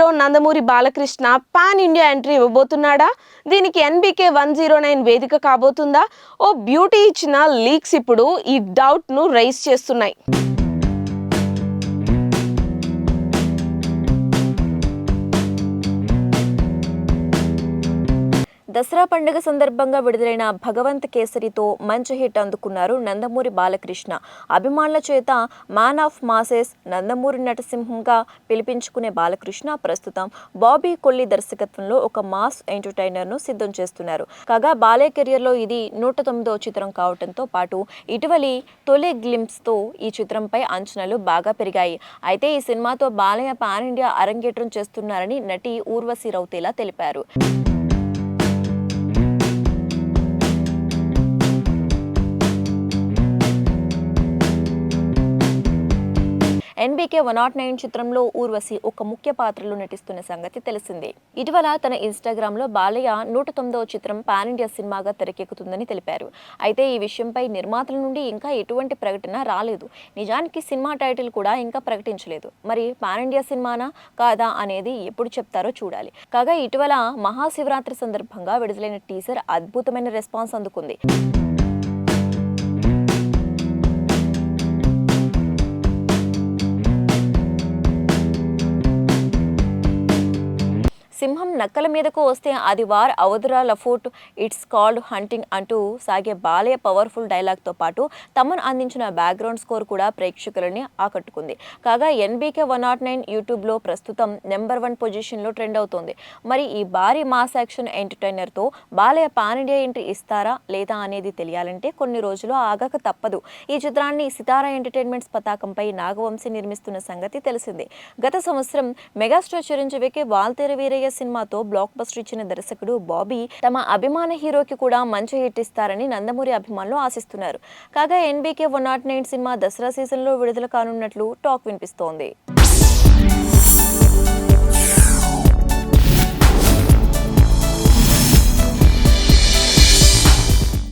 Hero Nandamuri Balakrishna pan India entry ఇవ్వబోతున్నాడా? దీనికి ఎన్బీకే 109 వేదిక కాబోతుందా? ఓ బ్యూటీ ఇచ్చిన లీక్స్ ఇప్పుడు ఈ డౌట్ ను రైజ్ చేస్తున్నాయి. దసరా పండుగ సందర్భంగా విడుదలైన భగవంత్ కేసరితో మంచి హిట్ అందుకున్నారు నందమూరి బాలకృష్ణ. అభిమానుల చేత మ్యాన్ ఆఫ్ మాసెస్, నందమూరి నటసింహంగా పిలిపించుకునే బాలకృష్ణ ప్రస్తుతం బాబీ కొల్లి దర్శకత్వంలో ఒక మాస్ ఎంటర్టైనర్ను సిద్ధం చేస్తున్నారు. కాగా బాలయ్య కెరియర్లో ఇది 109వ చిత్రం కావడంతో పాటు ఇటీవలి తొలి గ్లింప్స్తో ఈ చిత్రంపై అంచనాలు బాగా పెరిగాయి. అయితే ఈ సినిమాతో బాలయ్య పాన్ ఇండియా అరంగేట్రం చేస్తున్నారని నటి ఊర్వశి రౌతేలా తెలిపారు. ఎన్బీకే 109 చిత్రంలో ఊర్వశి ఒక ముఖ్య పాత్రలో నటిస్తున్న సంగతి తెలిసిందే. ఇటీవల తన ఇన్స్టాగ్రామ్లో బాలయ్య 109వ చిత్రం పాన్ ఇండియా సినిమాగా తెరకెక్కుతుందని తెలిపారు. అయితే ఈ విషయంపై నిర్మాతల నుండి ఇంకా ఎటువంటి ప్రకటన రాలేదు. నిజానికి సినిమా టైటిల్ కూడా ఇంకా ప్రకటించలేదు. మరి పాన్ ఇండియా సినిమానా కాదా అనేది ఎప్పుడు చెప్తారో చూడాలి. కాగా ఇటీవల మహాశివరాత్రి సందర్భంగా విడుదలైన టీజర్ అద్భుతమైన రెస్పాన్స్ అందుకుంది. సింహం నక్కల మీదకు వస్తే అది వార్ అవధురా లఫోట్, ఇట్స్ కాల్డ్ హంటింగ్ అంటూ సాగే బాలయ్య పవర్ఫుల్ డైలాగ్తో పాటు తమను అందించిన బ్యాక్గ్రౌండ్ స్కోర్ కూడా ప్రేక్షకులని ఆకట్టుకుంది. కాగా ఎన్బీకే 109 యూట్యూబ్లో ప్రస్తుతం నెంబర్ 1 పొజిషన్లో ట్రెండ్ అవుతోంది. మరి ఈ భారీ మాస్ యాక్షన్ ఎంటర్టైనర్తో బాలయ్య పాన్ ఇండియా ఎంట్రీ ఇస్తారా లేదా అనేది తెలియాలంటే కొన్ని రోజులు ఆగక తప్పదు. ఈ చిత్రాన్ని సితారా ఎంటర్టైన్మెంట్స్ పతాకంపై నాగవంశీ నిర్మిస్తున్న సంగతి తెలిసిందే. గత సంవత్సరం మెగాస్టార్ చిరంజీవికి వాల్తేరు వీరయ్య సినిమాతో బ్లాక్ బస్టర్ ఇచ్చిన దర్శకుడు బాబీ తమ అభిమాన హీరోకి కూడా మంచి హిట్ ఇస్తారని నందమూరి అభిమానులు ఆశిస్తున్నారు. కాగా ఎన్బీకే 109 సినిమా దసరా సీజన్లో విడుదల కానున్నట్లు టాక్ వినిపిస్తోంది.